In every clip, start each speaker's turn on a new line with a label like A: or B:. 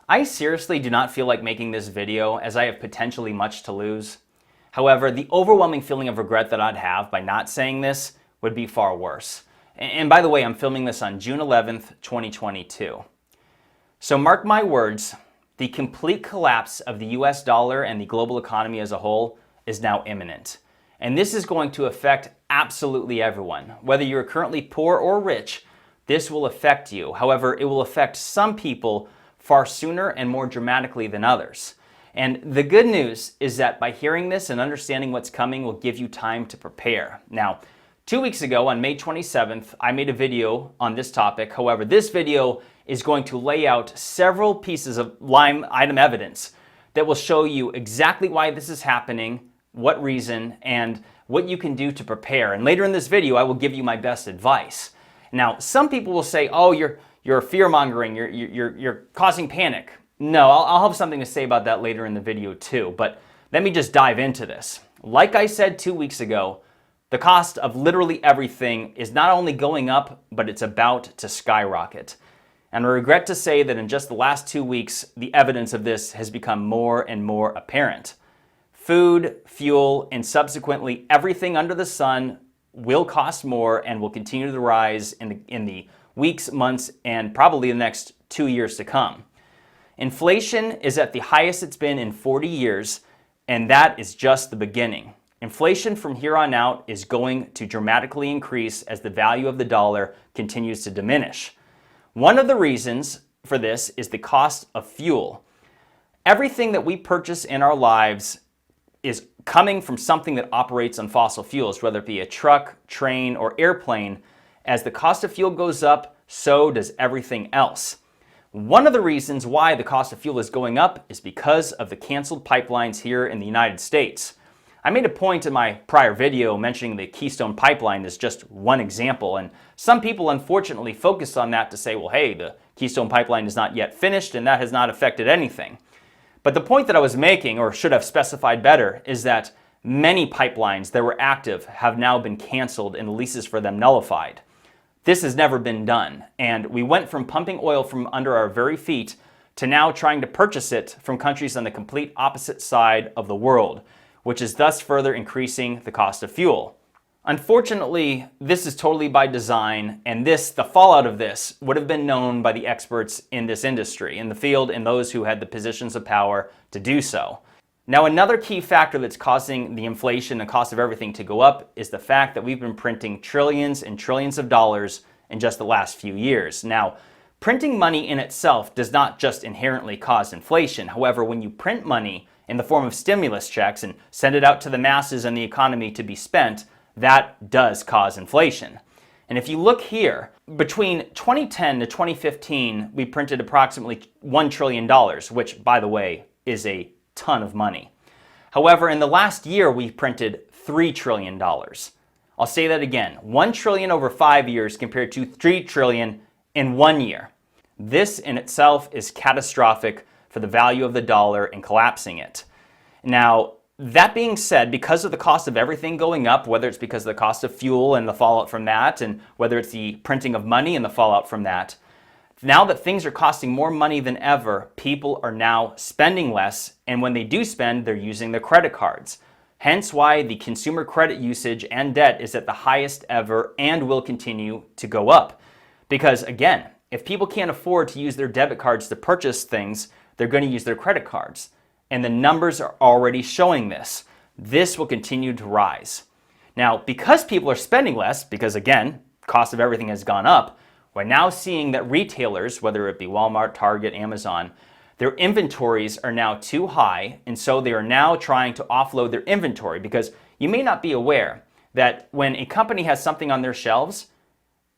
A: I seriously do not feel like making this video as I have potentially much to lose. However, the overwhelming feeling of regret that I'd have by not saying this would be far worse. And by the way, I'm filming this on June 11th, 2022. So mark my words, the complete collapse of the US dollar and the global economy as a whole is now imminent. And this is going to affect absolutely everyone. Whether you're currently poor or rich, this will affect you. However, it will affect some people far sooner and more dramatically than others. And the good news is that by hearing this and understanding what's coming will give you time to prepare. Now, 2 weeks ago on May 27th, I made a video on this topic. However, this video is going to lay out several pieces of line item evidence that will show you exactly why this is happening, what reason, and what you can do to prepare. And later in this video, I will give you my best advice. Now, some people will say, oh, you're fear-mongering, you're causing panic. No, I'll have something to say about that later in the video too, but let me just dive into this. Like I said 2 weeks ago, the cost of literally everything is not only going up, but it's about to skyrocket. And I regret to say that in just the last 2 weeks, the evidence of this has become more and more apparent. Food, fuel, and subsequently everything under the sun will cost more and will continue to rise in the weeks, months, and probably the next 2 years to come. Inflation is at the highest it's been in 40 years, and that is just the beginning. Inflation from here on out is going to dramatically increase as the value of the dollar continues to diminish. One of the reasons for this is the cost of fuel. Everything that we purchase in our lives is coming from something that operates on fossil fuels, whether it be a truck, train, or airplane. As the cost of fuel goes up, so does everything else. One of the reasons why the cost of fuel is going up is because of the canceled pipelines here in the United States. I made a point in my prior video mentioning the Keystone Pipeline as just one example, and some people unfortunately focused on that to say, well, hey, the Keystone Pipeline is not yet finished and that has not affected anything. But the point that I was making, or should have specified better, is that many pipelines that were active have now been canceled and the leases for them nullified. This has never been done, and we went from pumping oil from under our very feet to now trying to purchase it from countries on the complete opposite side of the world, which is thus further increasing the cost of fuel. Unfortunately, this is totally by design, and the fallout of this would have been known by the experts in this industry, in the field, and those who had the positions of power to do so. Now, another key factor that's causing the inflation and cost of everything to go up is the fact that we've been printing trillions and trillions of dollars in just the last few years. Now, printing money in itself does not just inherently cause inflation. However, when you print money in the form of stimulus checks and send it out to the masses and the economy to be spent, that does cause inflation. And if you look here, between 2010 to 2015, we printed approximately $1 trillion, which, by the way, is a ton of money. However, in the last year, we printed $3 trillion. I'll say that again, 1 trillion over 5 years compared to 3 trillion in 1 year. This in itself is catastrophic for the value of the dollar and collapsing it. Now, that being said, because of the cost of everything going up, whether it's because of the cost of fuel and the fallout from that, and whether it's the printing of money and the fallout from that, now that things are costing more money than ever, people are now spending less, and when they do spend, they're using their credit cards. Hence why the consumer credit usage and debt is at the highest ever and will continue to go up. Because again, if people can't afford to use their debit cards to purchase things, they're going to use their credit cards. And the numbers are already showing this. This will continue to rise. Now, because people are spending less, because again, cost of everything has gone up, we're now seeing that retailers, whether it be Walmart, Target, Amazon, their inventories are now too high, and so they are now trying to offload their inventory, because you may not be aware that when a company has something on their shelves,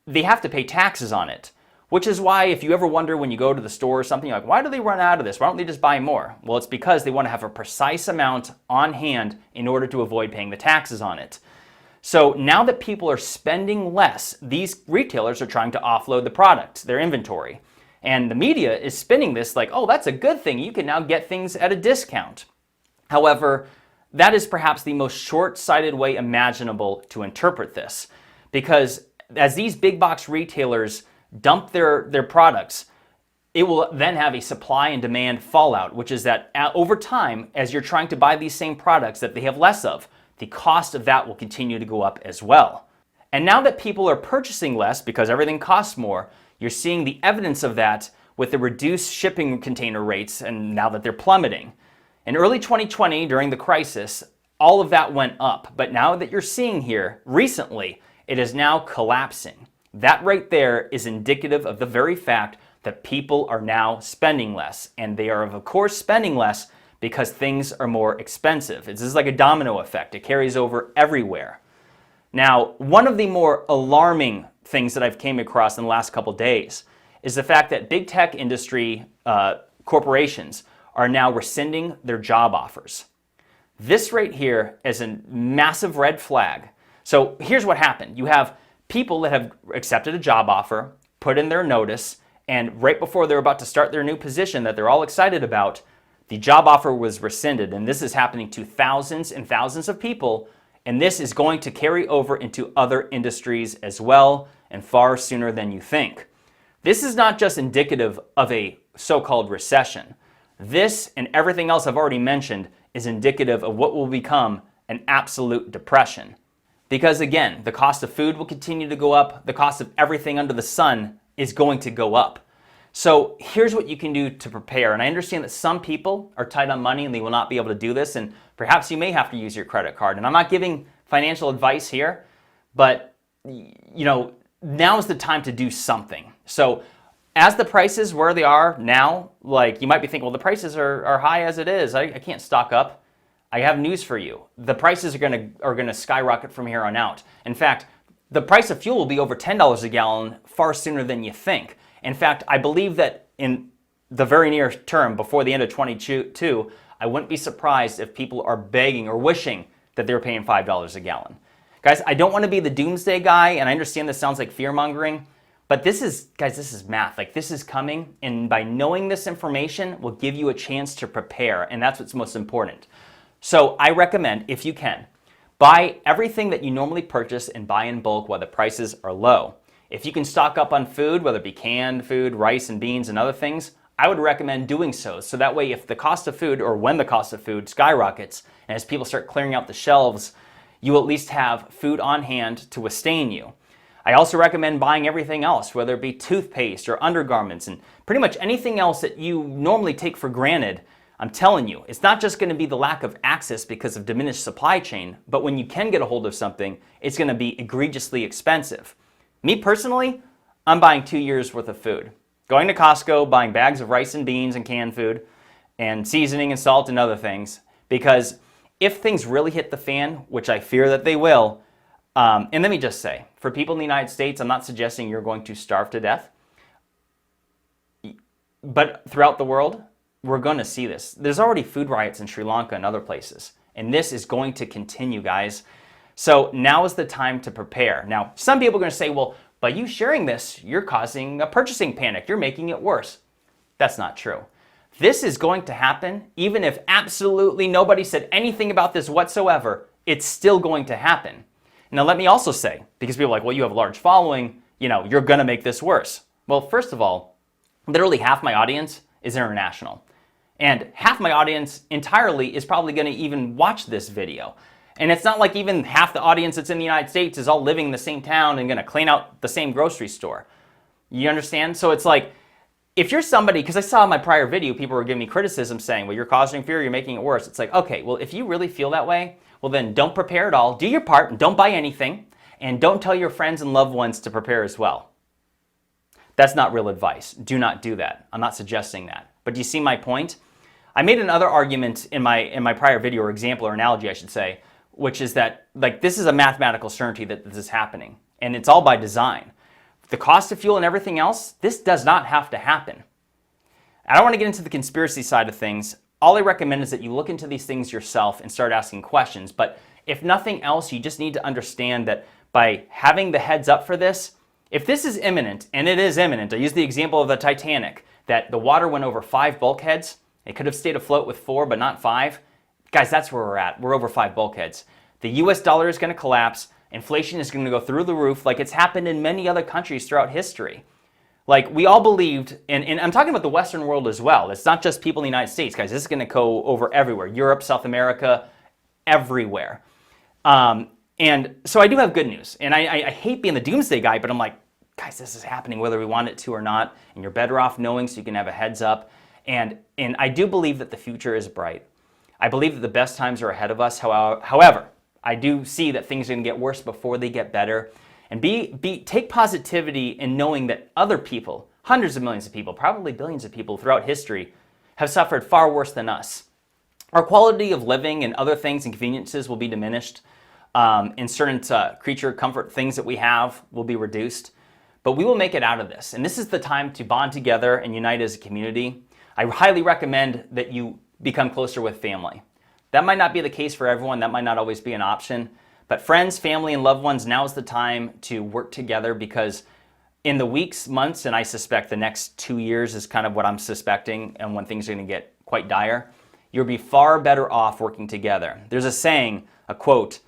A: they have to pay taxes on it. Which is why if you ever wonder when you go to the store or something, like, why do they run out of this? Why don't they just buy more? Well, it's because they want to have a precise amount on hand in order to avoid paying the taxes on it. So now that people are spending less, these retailers are trying to offload the product, their inventory. And the media is spinning this like, oh, that's a good thing. You can now get things at a discount. However, that is perhaps the most short-sighted way imaginable to interpret this. Because as these big box retailers dump their products, it will then have a supply and demand fallout, which is that over time, as you're trying to buy these same products that they have less of, the cost of that will continue to go up as well. And now that people are purchasing less because everything costs more, you're seeing the evidence of that with the reduced shipping container rates, and now that they're plummeting. In early 2020, during the crisis, all of that went up. But now that you're seeing here, recently, it is now collapsing. That right there is indicative of the very fact that people are now spending less. And they are, of course, spending less because things are more expensive. This is like a domino effect. It carries over everywhere. Now, one of the more alarming things that I've came across in the last couple days is the fact that big tech industry corporations are now rescinding their job offers. This right here is a massive red flag. So here's what happened. You have people that have accepted a job offer, put in their notice, and right before they're about to start their new position that they're all excited about, the job offer was rescinded. And this is happening to thousands and thousands of people. And this is going to carry over into other industries as well, and far sooner than you think. This is not just indicative of a so-called recession. This and everything else I've already mentioned is indicative of what will become an absolute depression. Because again, the cost of food will continue to go up. The cost of everything under the sun is going to go up. So here's what you can do to prepare. And I understand that some people are tight on money and they will not be able to do this. And perhaps you may have to use your credit card. And I'm not giving financial advice here, but now is the time to do something. So as the prices where they are now, like you might be thinking, well, the prices are high as it is. I can't stock up. I have news for you. The prices are gonna skyrocket from here on out. In fact, the price of fuel will be over $10 a gallon far sooner than you think. In fact, I believe that in the very near term, before the end of 2022, I wouldn't be surprised if people are begging or wishing that they're paying $5 a gallon. Guys, I don't want to be the doomsday guy, and I understand this sounds like fear-mongering, but this is math. Like, this is coming, and by knowing this information will give you a chance to prepare, and that's what's most important. So I recommend, if you can, buy everything that you normally purchase and buy in bulk while the prices are low. If you can stock up on food, whether it be canned food, rice and beans and other things, I would recommend doing so. So that way, if the cost of food, or when the cost of food skyrockets, and as people start clearing out the shelves, you at least have food on hand to sustain you. I also recommend buying everything else, whether it be toothpaste or undergarments and pretty much anything else that you normally take for granted. I'm telling you, it's not just going to be the lack of access because of diminished supply chain, but when you can get a hold of something, it's going to be egregiously expensive. Me personally, I'm buying 2 years worth of food. Going to Costco, buying bags of rice and beans and canned food and seasoning and salt and other things, because if things really hit the fan, which I fear that they will, and let me just say, for people in the United States, I'm not suggesting you're going to starve to death, but throughout the world, we're going to see this. There's already food riots in Sri Lanka and other places, and this is going to continue, guys. So now is the time to prepare. Now, some people are going to say, well, by you sharing this, you're causing a purchasing panic. You're making it worse. That's not true. This is going to happen even if absolutely nobody said anything about this whatsoever. It's still going to happen. Now, let me also say, because people are like, well, you have a large following, you're going to make this worse. Well, first of all, literally half my audience is international. And half my audience entirely is probably going to even watch this video. And it's not like even half the audience that's in the United States is all living in the same town and going to clean out the same grocery store. You understand? So it's like, if you're somebody, because I saw in my prior video, people were giving me criticism saying, well, you're causing fear, you're making it worse. It's like, okay, well, if you really feel that way, well, then don't prepare at all. Do your part and don't buy anything. And don't tell your friends and loved ones to prepare as well. That's not real advice. Do not do that. I'm not suggesting that. But do you see my point? I made another argument in my prior video, or example or analogy, I should say, which is that this is a mathematical certainty that this is happening, and it's all by design. The cost of fuel and everything else, this does not have to happen. I don't want to get into the conspiracy side of things. All I recommend is that you look into these things yourself and start asking questions. But if nothing else, you just need to understand that by having the heads up for this, if this is imminent, and it is imminent, I use the example of the Titanic, that the water went over 5 bulkheads. It could have stayed afloat with 4, but not 5. Guys, that's where we're at. We're over 5 bulkheads. The US dollar is going to collapse. Inflation is going to go through the roof like it's happened in many other countries throughout history. Like, we all believed, and I'm talking about the Western world as well. It's not just people in the United States, guys. This is going to go over everywhere. Europe, South America, everywhere. And so I do have good news. And I hate being the doomsday guy, but I'm like, guys, this is happening whether we want it to or not. And you're better off knowing so you can have a heads up. And I do believe that the future is bright. I believe that the best times are ahead of us. However, I do see that things are going to get worse before they get better. And take positivity in knowing that other people, hundreds of millions of people, probably billions of people throughout history, have suffered far worse than us. Our quality of living and other things and conveniences will be diminished. And certain creature comfort things that we have will be reduced. But we will make it out of this. And this is the time to bond together and unite as a community. I highly recommend that you become closer with family. That might not be the case for everyone. That might not always be an option. But friends, family, and loved ones, now is the time to work together, because in the weeks, months, and I suspect the next 2 years is kind of what I'm suspecting, and when things are going to get quite dire, you'll be far better off working together. There's a saying, a quote,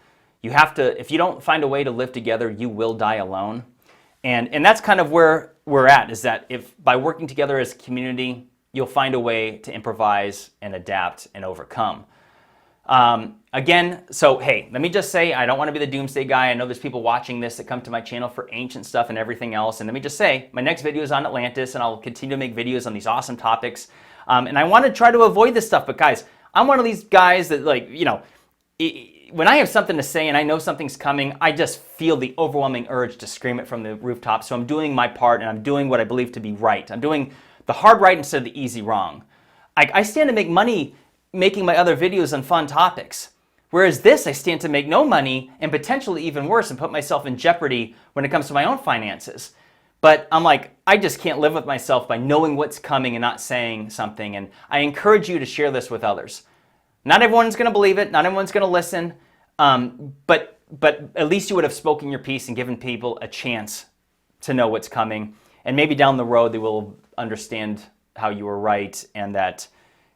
A: if you don't find a way to live together, you will die alone. And that's kind of where we're at, is that if by working together as a community, you'll find a way to improvise and adapt and overcome. Again, so hey, let me just say, I don't want to be the doomsday guy. I know there's people watching this that come to my channel for ancient stuff and everything else. And let me just say, my next video is on Atlantis, and I'll continue to make videos on these awesome topics. And I want to try to avoid this stuff, but guys, I'm one of these guys that, like, you know, when I have something to say and I know something's coming, I just feel the overwhelming urge to scream it from the rooftop. So I'm doing my part, and I'm doing what I believe to be right. I'm doing the hard right instead of the easy wrong. I stand to make money making my other videos on fun topics. Whereas this, I stand to make no money, and potentially even worse, and put myself in jeopardy when it comes to my own finances. But I'm like, I just can't live with myself by knowing what's coming and not saying something. And I encourage you to share this with others. Not everyone's going to believe it. Not everyone's going to listen. But at least you would have spoken your piece and given people a chance to know what's coming. And maybe down the road, they will understand how you were right, and that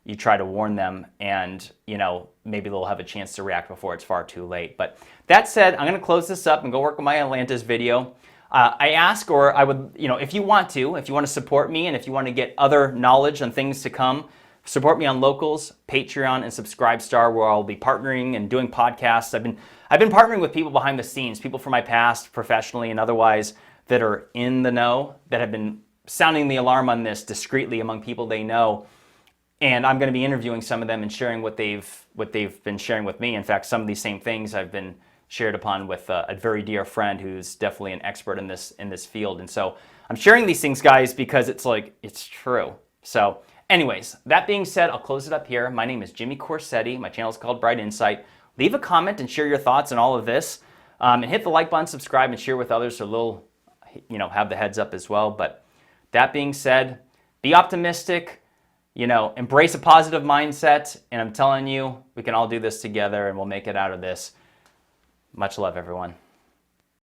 A: you try to warn them, and, you know, maybe they'll have a chance to react before it's far too late. But that said, I'm going to close this up and go work on my Atlantis video. I ask, or I would, you know, if you want to support me, and if you want to get other knowledge on things to come, support me on Locals, Patreon, and Subscribestar, where I'll be partnering and doing podcasts. I've been partnering with people behind the scenes, people from my past, professionally and otherwise, that are in the know, that have been sounding the alarm on this discreetly among people they know. And I'm going to be interviewing some of them and sharing what they've been sharing with me. In fact, some of these same things I've been shared upon with a very dear friend who's definitely an expert in this field. And so I'm sharing these things, guys, because it's like, it's true. So anyways, that being said, I'll close it up here. My name is Jimmy Corsetti. My channel is called Bright Insight. Leave a comment and share your thoughts on all of this. And hit the like button, subscribe, and share with others so they'll, you know, have the heads up as well. But that being said, be optimistic. You know, embrace a positive mindset, and I'm telling you, we can all do this together, and we'll make it out of this. Much love, everyone.